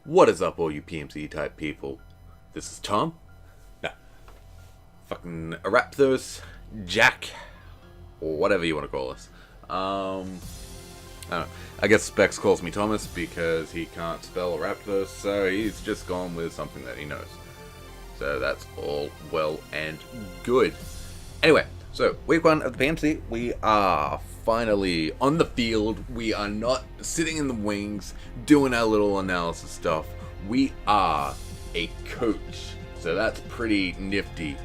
What is up, all you PMC type people? This is Tom. Nah, fucking Arahpthos, Jack, or whatever you want to call us. I don't know. I guess Specs calls me Thomas because he can't spell Arahpthos, so he's just gone with something that he knows. So that's all well and good. Anyway, so week one of the PMC, we are finally on the field. We are not sitting in the wings doing our little analysis stuff. We are a coach, so that's pretty nifty.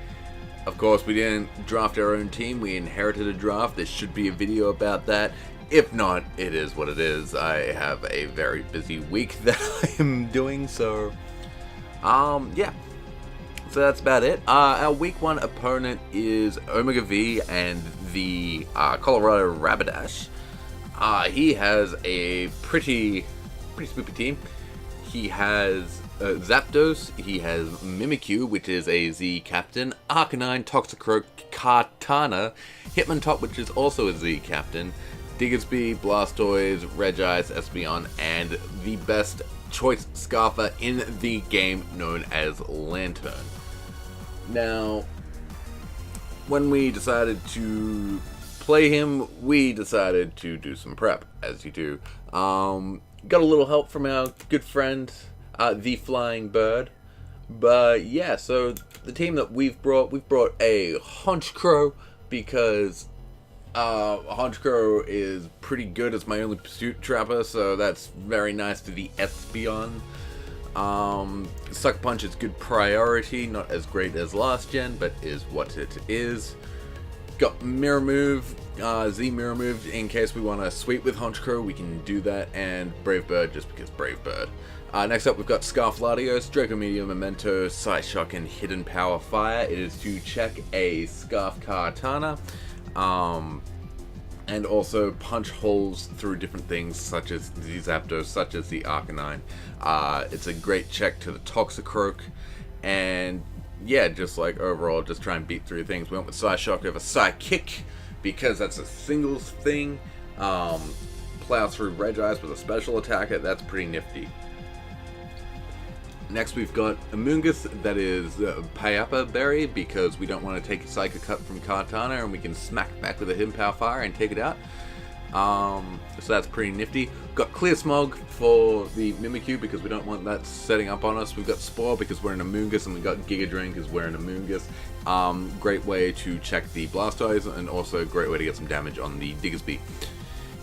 Of course, we didn't draft our own team. We inherited a draft. There should be a video about that. If not, it is what it is. I have a very busy week that I am doing, so yeah. So that's about it. Our week one opponent is Omega V and the Colorado Rapidash. He has a pretty spoopy team. He has Zapdos, he has Mimikyu, which is a Z captain, Arcanine, Toxicroak, Kartana, Hitmontop, which is also a Z captain, Diggersby, Blastoise, Regice, Espeon, and the best choice Scarfer in the game known as Lantern. Now, when we decided to play him, we decided to do some prep, as you do. Got a little help from our good friend, the Flying Bird. But yeah, so the team that we've brought a Honchkrow because Honchkrow is pretty good as my only pursuit trapper, so that's very nice for the Espeon. Sucker Punch is good priority, not as great as last gen, but is what it is. Got Mirror Move, Z Mirror Move, in case we want to sweep with Honchkrow, we can do that, and Brave Bird, just because Brave Bird. Next up, we've got Scarf Latios, Draco Meteor, Memento, Psyshock, and Hidden Power Fire. It is to check a Scarf Kartana, and also punch holes through different things, such as the Zapdos, such as the Arcanine. It's a great check to the Toxicroak, and yeah, just like overall, just try and beat through things. We went with Psyshock over Psykick, because that's a singles thing. Plow through Regice with a special attacker, that's pretty nifty. Next we've got Amoonguss, that is Payapa Berry, because we don't want to take a Psycho Cut from Kartana, and we can smack back with a Hidden Power Fire and take it out. So that's pretty nifty. We've got Clear Smog for the Mimikyu, because we don't want that setting up on us. We've got Spore, because we're an Amoonguss, and we've got Giga Drain, because we're an Amoonguss. Great way to check the Blastoise, and also a great way to get some damage on the Diggersby.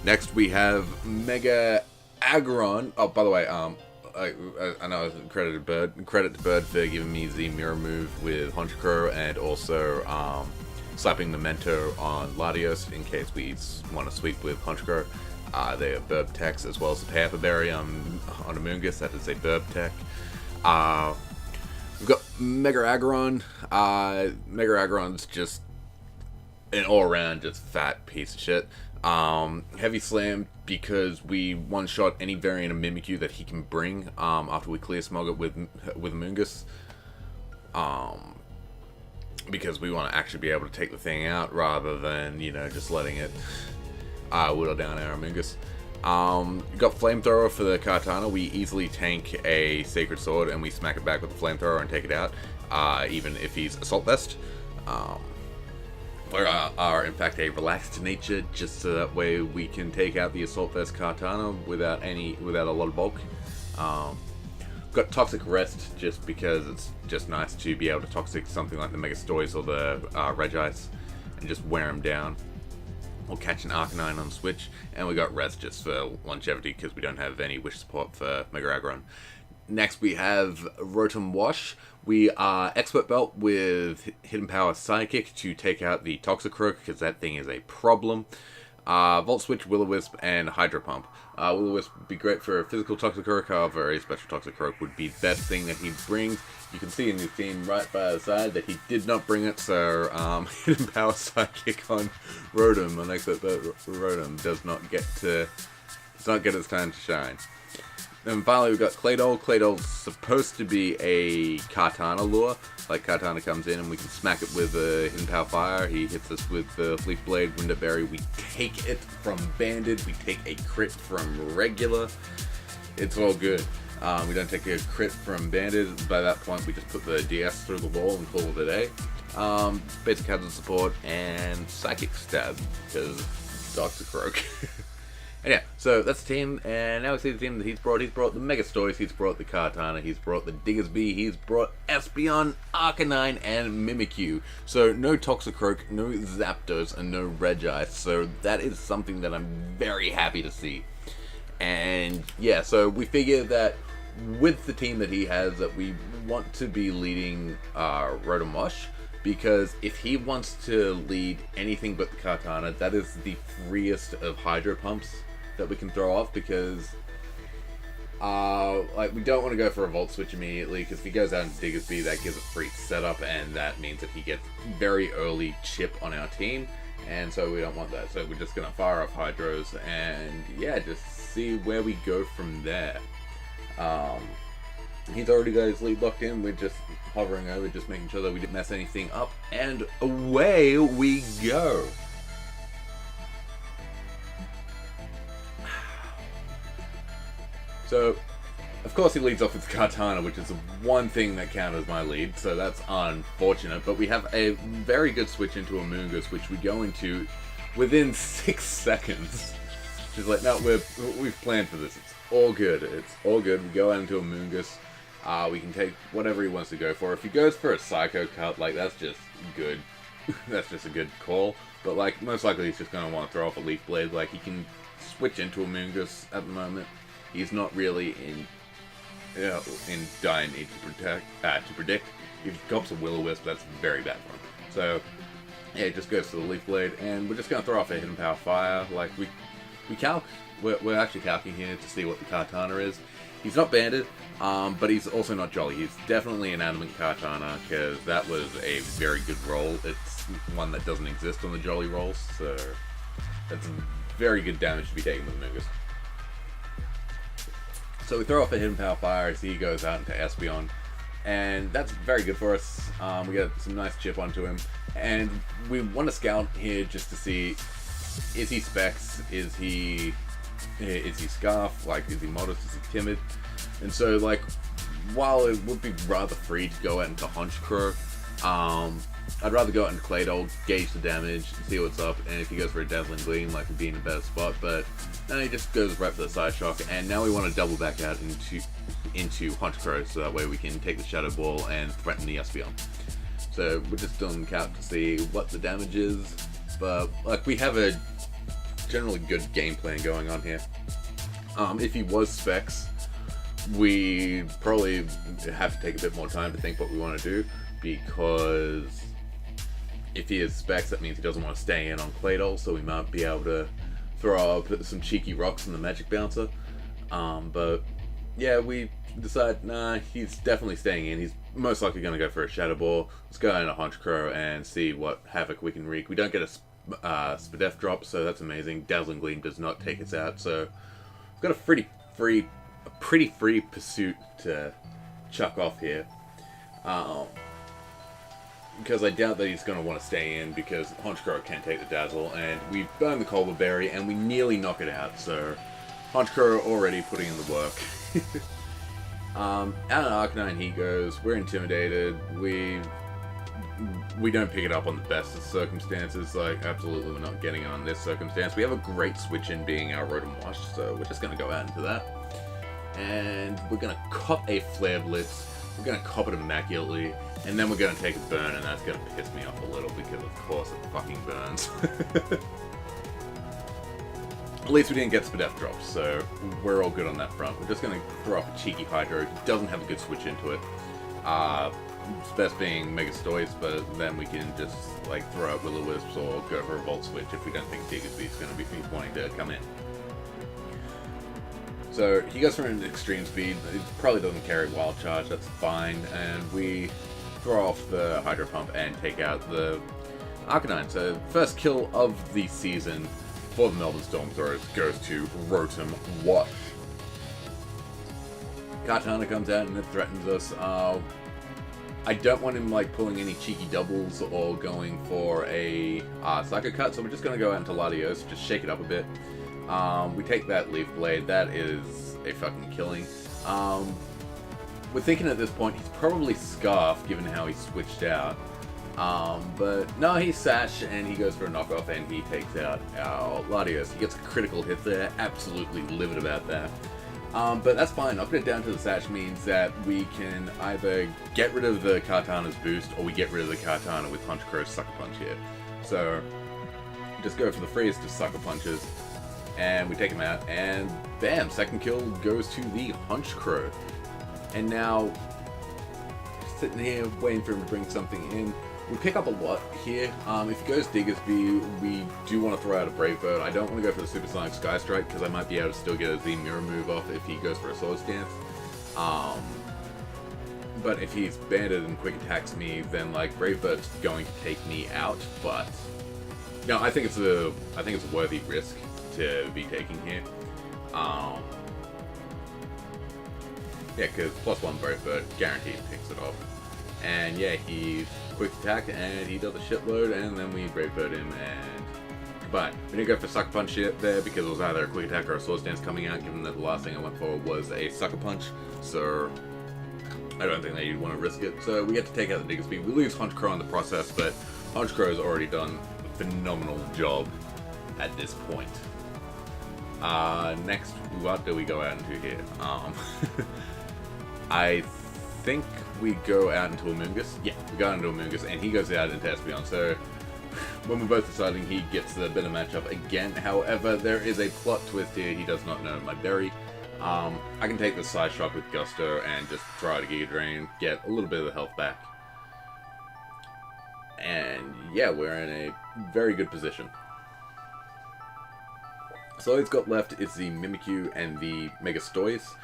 Next we have Mega Aggron. Oh, by the way, I know credit to Bird for giving me the mirror move with Honchkrow, and also slapping Memento on Latios in case we want to sweep with Honchkrow. They are Burb Techs, as well as the Payapa Berry on Amoonguss, that is a Burb Tech. We've got Mega Aggron. Mega Aggron's just an all-around just fat piece of shit. Heavy Slam, because we one-shot any variant of Mimikyu that he can bring after we Clear Smog it with Amoonguss. Because we want to actually be able to take the thing out rather than, you know, just letting it whittle down our Amoonguss. We've got Flamethrower for the Kartana. We easily tank a Sacred Sword and we smack it back with the Flamethrower and take it out, even if he's Assault Vest. We are in fact a relaxed nature, just so that way we can take out the Assault Vest Kartana without a lot of bulk. Got Toxic Rest, just because it's just nice to be able to Toxic something like the Megastoise or the Regice and just wear them down. We'll catch an Arcanine on switch, and we got Rest just for longevity because we don't have any wish support for Mega Aggron. Next we have Rotom Wash. We are Expert Belt with Hidden Power Psychic to take out the Toxicroak, because that thing is a problem. Volt Switch, Will-O-Wisp, and Hydro Pump. Will-O-Wisp would be great for a physical Toxicroak, however a special Toxicroak would be the best thing that he brings. You can see in the theme right by the side that he did not bring it, so Hidden Power Psychic on Rotom, on Expert Belt Rotom, does not get its time to shine. And finally we've got Claydol. Claydol's supposed to be a Kartana lure. Like, Kartana comes in and we can smack it with a Hidden Power Fire. He hits us with the Leaf Blade, Winter Berry. We take it from Banded. We take a crit from Regular. It's all good. We don't take a crit from Banded. By that point, we just put the DS through the wall and call it a day. Basic hazard support and Psychic Stab, because Dr. Croak. And yeah, so that's the team, and now we see the team that he's brought. He's brought the Megastoys, he's brought the Kartana, he's brought the Diggersby, he's brought Espeon, Arcanine, and Mimikyu. So no Toxicroak, no Zapdos, and no Regice. So that is something that I'm very happy to see. And yeah, so we figure that with the team that he has, that we want to be leading Rotomosh, because if he wants to lead anything but the Kartana, that is the freest of Hydro Pumps that we can throw off, because like, we don't want to go for a Volt Switch immediately, because if he goes out into Diggersby, that gives a free setup, and that means that he gets very early chip on our team, and so we don't want that. So we're just going to fire off Hydros, and yeah, just see where we go from there. He's already got his lead locked in. We're just hovering over, just making sure that we didn't mess anything up, and away we go. So, of course he leads off with Kartana, which is the one thing that counters my lead, so that's unfortunate. But we have a very good switch into Amoonguss, which we go into within 6 seconds. She's like, no, we've planned for this. It's all good. It's all good. We go out into Amoonguss. We can take whatever he wants to go for. If he goes for a Psycho Cut, like, that's just good. That's just a good call. But, like, most likely he's just going to want to throw off a Leaf Blade. Like, he can switch into Amoonguss at the moment. He's not really in dire need to predict. If he cops a Will-O-Wisp, that's very bad for him. So, yeah, he just goes to the Leaf Blade, and we're just going to throw off a Hidden Power Fire. Like, we're actually calcing here to see what the Kartana is. He's not banded, but he's also not jolly. He's definitely an animate Kartana, because that was a very good roll. It's one that doesn't exist on the jolly rolls, so that's very good damage to be taken with Amoonguss. So we throw off a Hidden Power Fire as he goes out into Espeon, and that's very good for us. We get some nice chip onto him, and we want to scout here just to see, is he Specs, is he Scarf, like, is he modest, is he timid? And so, like, while it would be rather free to go out into Honchkrow, I'd rather go out into Claydol, gauge the damage, see what's up, and if he goes for a Dazzling Gleam, like, we'd be in a better spot. But no, he just goes right for the Side Shock, and now we want to double back out into Honchkrow, so that way we can take the Shadow Ball and threaten the Espeon. So we're just doing the count to see what the damage is, but, like, we have a generally good game plan going on here. If he was Specs, we probably have to take a bit more time to think what we want to do, because if he is Specs, that means he doesn't want to stay in on Claydol, so we might be able to throw up some cheeky rocks in the Magic Bouncer. But yeah, we decide, nah, he's definitely staying in. He's most likely going to go for a Shadow Ball. Let's go into Honchkrow and see what havoc we can wreak. We don't get a Spadef drop, so that's amazing. Dazzling Gleam does not take us out, so we've got a pretty free pursuit to chuck off here. Because I doubt that he's going to want to stay in, because Honchkrow can't take the Dazzle, and we burn the Colbur Berry, and we nearly knock it out, so Honchkrow already putting in the work. Out of Arcanine he goes, we're intimidated, we don't pick it up on the best of circumstances, like, absolutely we're not getting it on this circumstance. We have a great switch in being our Rotom-Wash, so we're just going to go out into that. And we're going to cop a Flare Blitz, we're going to cop it immaculately, and then we're going to take a burn, and that's going to piss me off a little, because of course it fucking burns. At least we didn't get Spadef dropped, so we're all good on that front. We're just going to throw up a cheeky Hydro. It doesn't have a good switch into it. It's best being Megastoys, but then we can just, like, throw out Will-O-Wisps or go for a Volt Switch if we don't think Diggersby's going to be wanting to come in. So he goes for an Extreme Speed. It probably doesn't carry Wild Charge, that's fine. And we throw off the Hydro Pump and take out the Arcanine. So first kill of the season for the Melbourne Stormthrows goes to Rotom-Wash. Kartana comes out and it threatens us. I don't want him, like, pulling any cheeky doubles or going for a Psycho Cut, so we're just going to go out into Latios, just shake it up a bit. We take that Leaf Blade, that is a fucking killing. We're thinking at this point he's probably Scarf, given how he switched out. But no, he's Sash, and he goes for a knockoff, and he takes out our Latios. He gets a critical hit there, absolutely livid about that. But that's fine. Knocking it down to the Sash means that we can either get rid of the Kartana's boost, or we get rid of the Kartana with Hunch Crow's Sucker Punch here. So, just go for the freest of Sucker Punches, and we take him out, and bam, second kill goes to the Hunch Crow. And now, sitting here waiting for him to bring something in. We pick up a lot here. If he goes Diggersby, we do want to throw out a Brave Bird. I don't want to go for the Supersonic Sky Strike because I might be able to still get a Z Mirror move off if he goes for a Swords Dance. But if he's banded and quick attacks me, then like Brave Bird's going to take me out. But no, I think it's a worthy risk to be taking here. Yeah, because +1 Brave Bird guaranteed picks it off. And yeah, he's quick attack and he does a shitload, and then we Brave Bird him and goodbye. We didn't go for Sucker Punch yet there because it was either a quick attack or a Swords Dance coming out, given that the last thing I went for was a Sucker Punch. So I don't think that you'd want to risk it. So we get to take out the Diggersby. We lose Hunch Crow in the process, but Hunch Crow has already done a phenomenal job at this point. Next, what do we go out into here? I think we go out into Amoonguss. Yeah, we go out into Amoonguss, and he goes out into Espeon. So when we're both deciding, he gets the better matchup again. However, there is a plot twist here. He does not know my berry. I can take the Side Shock with Gusto and just throw out a Giga Drain, get a little bit of the health back. And yeah, we're in a very good position. So all he's got left is the Mimikyu and the Megastoys,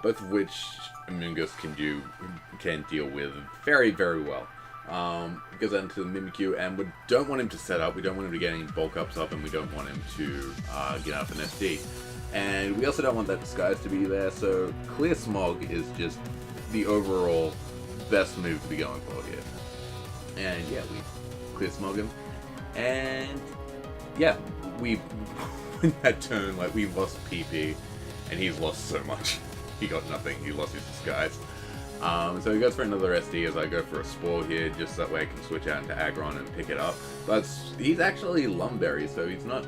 both of which Amoonguss can deal with very, very well. Goes out into the Mimikyu, and we don't want him to set up, we don't want him to get any bulk ups up, and we don't want him to get up an SD. And we also don't want that Disguise to be there, so Clear Smog is just the overall best move to be going for here. And yeah, we Clear Smog him, and yeah, we win that turn, like, we lost PP, and he's lost so much. He got nothing, he lost his Disguise. So he goes for another SD as I go for a Spore here, just that way I can switch out into Aggron and pick it up. But he's actually Lumberry, so he's not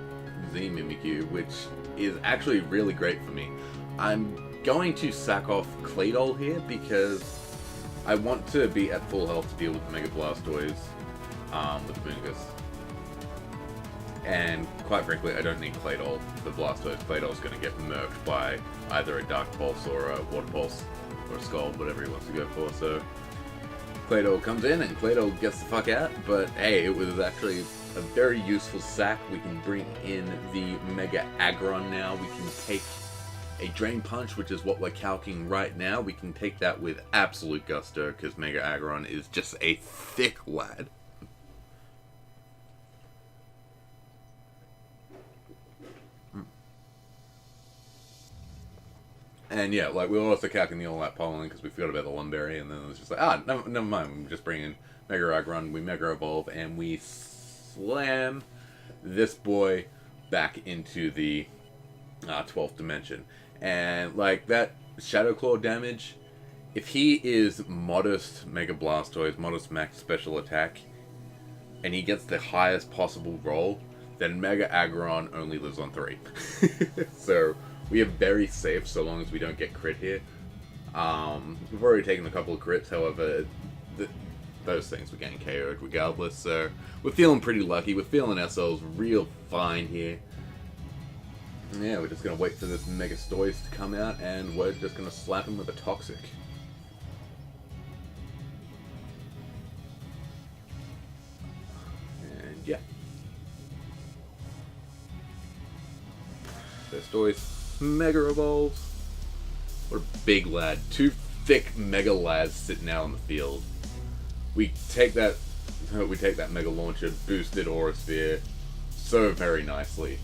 Z Mimikyu, which is actually really great for me. I'm going to sack off Claydol here because I want to be at full health to deal with the Mega Blastoise with Amoonguss. And quite frankly, I don't need Claydol for Blastoise. Claydol's going to get murked by either a Dark Pulse or a Water Pulse or a Scald, whatever he wants to go for. So Claydol comes in and Claydol gets the fuck out, but hey, it was actually a very useful sack. We can bring in the Mega Aggron now. We can take a Drain Punch, which is what we're calcing right now. We can take that with absolute gusto because Mega Aggron is just a thick lad. And yeah, like, we were also calculating the all-out pollen because we forgot about the Lumberry, and then it was just like, never mind, we just bring in Mega Aggron, we Mega Evolve, and we slam this boy back into the 12th dimension. And, like, that Shadow Claw damage, if he is modest Mega Blastoise, modest max special attack, and he gets the highest possible roll, then Mega Aggron only lives on 3. So we are very safe so long as we don't get crit here. We've already taken a couple of crits, however, those things were getting KO'd regardless, so we're feeling pretty lucky. We're feeling ourselves real fine here. Yeah, we're just going to wait for this Megastoise to come out, and we're just going to slap him with a Toxic. And yeah. Megastoise Mega Evolves. What a big lad. Two thick Mega lads sitting out on the field. We take that Mega Launcher, boosted Aura Sphere so very nicely.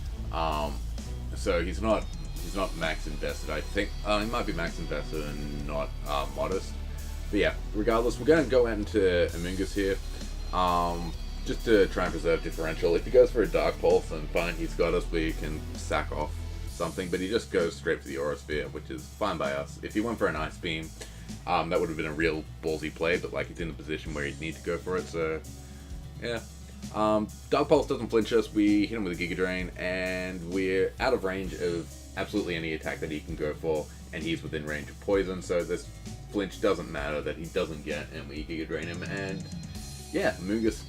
So he's not max invested. I think he might be max invested and not modest. But yeah, regardless, we're going to go out into Amoonguss here, just to try and preserve differential. If he goes for a Dark Pulse, then fine, he's got us. We can sack off something, but he just goes straight for the Aura Sphere, which is fine by us. If he went for an Ice Beam, that would have been a real ballsy play, but like he's in a position where he'd need to go for it, so yeah. Dark Pulse doesn't flinch us, we hit him with a Giga Drain, and we're out of range of absolutely any attack that he can go for, and he's within range of poison, so this flinch doesn't matter that he doesn't get, and we Giga Drain him, and yeah, Amoonguss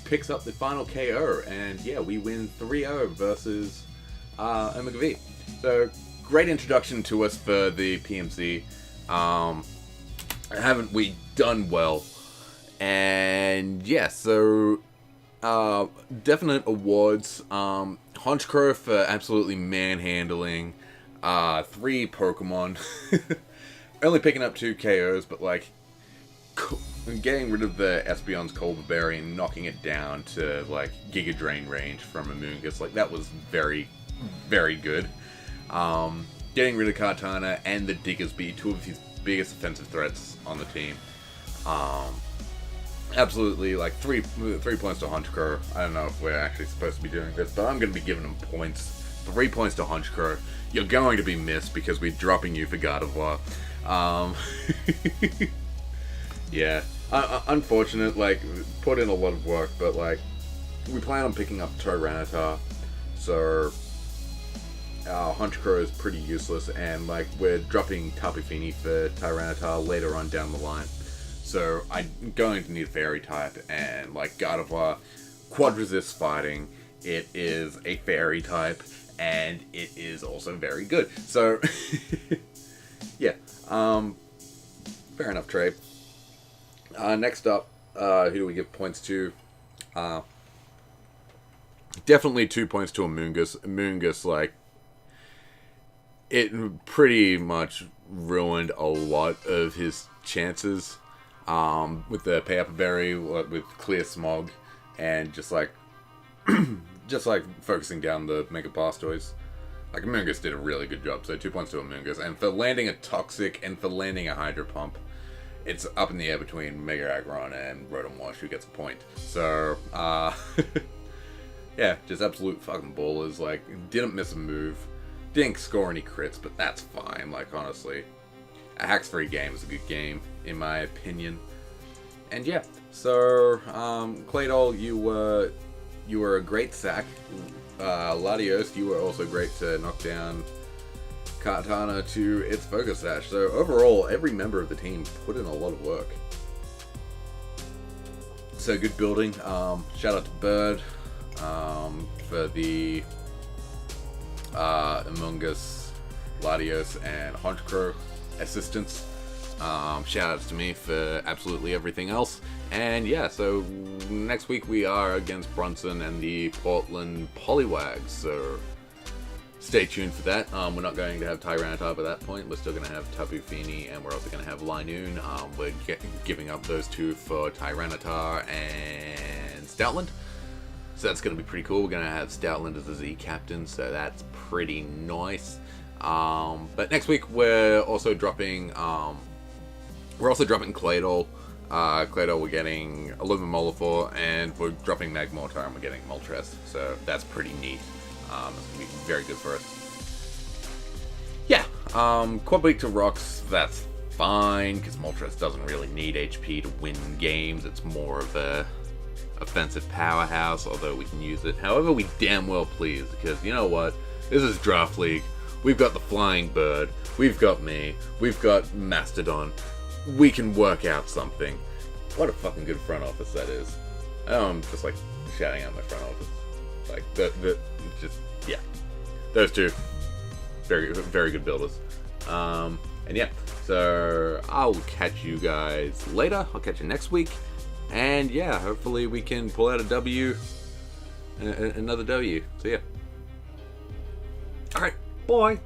picks up the final KO, and yeah, we win 3-0 versus Omega V. So, great introduction to us for the PMC. Haven't we done well? And yeah, so definite awards. Honchkrow for absolutely manhandling 3 Pokemon. Only picking up 2 KOs, but like getting rid of the Espeon's Culver Berry and knocking it down to like Giga Drain range from Amoonguss, like that was very, very good. Getting rid of Kartana and the Diggersby, 2 of his biggest offensive threats on the team. Absolutely, like 3 points to Honchkrow. I don't know if we're actually supposed to be doing this, but I'm going to be giving him points. 3 points to Honchkrow. You're going to be missed because we're dropping you for Gardevoir. Yeah, unfortunate, like, put in a lot of work, but, like, we plan on picking up Tyranitar, so Honchkrow is pretty useless, and, like, we're dropping Tapu Fini for Tyranitar later on down the line, so I'm going to need Fairy type, and, like, Gardevoir, Quad Resist fighting, it is a Fairy type, and it is also very good, so, yeah, fair enough, Trey. Next up, who do we give points to? Definitely 2 points to Amoonguss. Amoonguss, like, it pretty much ruined a lot of his chances with the Payapa Berry, with Clear Smog, and just like focusing down the Mega Blastoise. Like, Amoonguss did a really good job, so 2 points to Amoonguss. And for landing a Toxic and for landing a Hydro Pump, it's up in the air between Mega Aggron and Rotom Wash, who gets a point. So, yeah, just absolute fucking ballers. Like, didn't miss a move, didn't score any crits, but that's fine. Like, honestly, a hacks-free game is a good game, in my opinion. And yeah, so, Claydol, you were a great sack. Latios, you were also great to knock down Kartana to its Focus Sash. So overall, every member of the team put in a lot of work. So good building. Shout out to Bird for the Amoonguss, Latios, and Honchkrow assistance. Shout outs to me for absolutely everything else. And yeah, so next week we are against Bronson and the Portland Poliwags. So stay tuned for that. We're not going to have Tyranitar by that point. We're still going to have Tapu Fini, and we're also going to have Linoon. We're giving up those 2 for Tyranitar and Stoutland. So that's going to be pretty cool. We're going to have Stoutland as the Z captain, so that's pretty nice. But next week we're also dropping Claydol. Claydol, we're getting Illumimoliflor, and we're dropping Magmortar, and we're getting Moltres. So that's pretty neat. It's going to be very good for us. Yeah, Quad Week to Rocks, that's fine, because Moltres doesn't really need HP to win games. It's more of a offensive powerhouse, although we can use it however we damn well please, because you know what? This is Draft League. We've got the Flying Bird. We've got me. We've got Mastodon. We can work out something. What a fucking good front office that is. I'm just like shouting out my front office. Like yeah, those 2 very, very good builders. And yeah, so I'll catch you guys later. I'll catch you next week, and yeah, hopefully we can pull out a W, another W. So yeah, all right, bye.